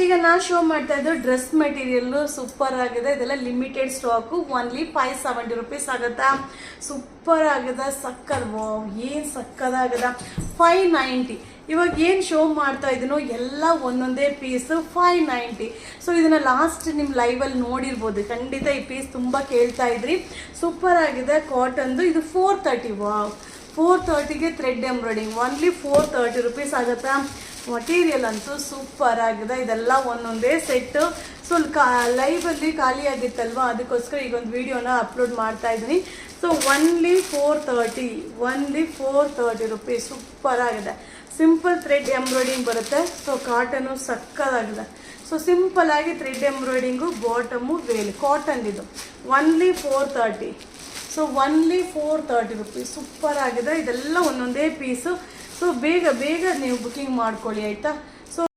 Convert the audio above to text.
ಈಗ ನಾ ಶೋ ಮಾಡ್ತಾ ಇದ್ದು ಡ್ರೆಸ್ ಮೆಟೀರಿಯಲ್ ಸೂಪರ್ ಆಗಿದೆ. ಇದೆಲ್ಲ ಲಿಮಿಟೆಡ್ ಸ್ಟಾಕು. ಓನ್ಲಿ 570 rupees ಆಗುತ್ತಾ. ಸೂಪರ್ ಆಗಿದೆ, ಸಕ್ಕದ ಏನು ಸಕ್ಕದಾಗದ. 590. ಇವಾಗ ಏನು ಶೋ ಮಾಡ್ತಾ ಇದೀನೋ ಎಲ್ಲ ಒಂದೊಂದೇ ಪೀಸ್ 590. ಸೊ ಇದನ್ನ ಲಾಸ್ಟ್ ನಿಮ್ಮ ಲೈವಲ್ಲಿ ನೋಡಿರ್ಬೋದು. ಖಂಡಿತ ಈ ಪೀಸ್ ತುಂಬ ಕೇಳ್ತಾ ಇದ್ರಿ. ಸೂಪರ್ ಆಗಿದೆ, ಕಾಟನ್ದು. ಇದು 430. 430ಗೆ ಥ್ರೆಡ್ ಎಂಬ್ರಾಯ್ಡಿಂಗ್. ಓನ್ಲಿ 430 rupees ಆಗುತ್ತಾ. ಮಟೀರಿಯಲ್ ಅಂತೂ ಸೂಪರ್ ಆಗಿದೆ. ಇದೆಲ್ಲ ಒಂದೊಂದೇ ಸೆಟ್ಟು. ಸೊ ಲೈವಲ್ಲಿ ಖಾಲಿ ಆಗಿತ್ತಲ್ವ, ಅದಕ್ಕೋಸ್ಕರ ಈಗ ಒಂದು ವಿಡಿಯೋನ ಅಪ್ಲೋಡ್ ಮಾಡ್ತಾ ಇದ್ದೀನಿ. So only 430 rupees. ಸೂಪರ್ ಆಗಿದೆ. ಸಿಂಪಲ್ ಥ್ರೆಡ್ ಎಂಬ್ರಾಯ್ಡಿಂಗ್ ಬರುತ್ತೆ. ಸೊ ಕಾಟನು ಸಕ್ಕದಾಗಿದೆ. ಸೊ ಸಿಂಪಲ್ ಆಗಿ thread embroidering, bottom veil, cotton ಇದು. Only 430. So only 430 rupees. Super ಆಗಿದೆ. ಇದೆಲ್ಲ ಒಂದೊಂದೇ ಪೀಸು. ಸೊ ಬೇಗ ಬೇಗ ನೀವು ಬುಕಿಂಗ್ ಮಾಡ್ಕೊಳ್ಳಿ ಆಯಿತಾ.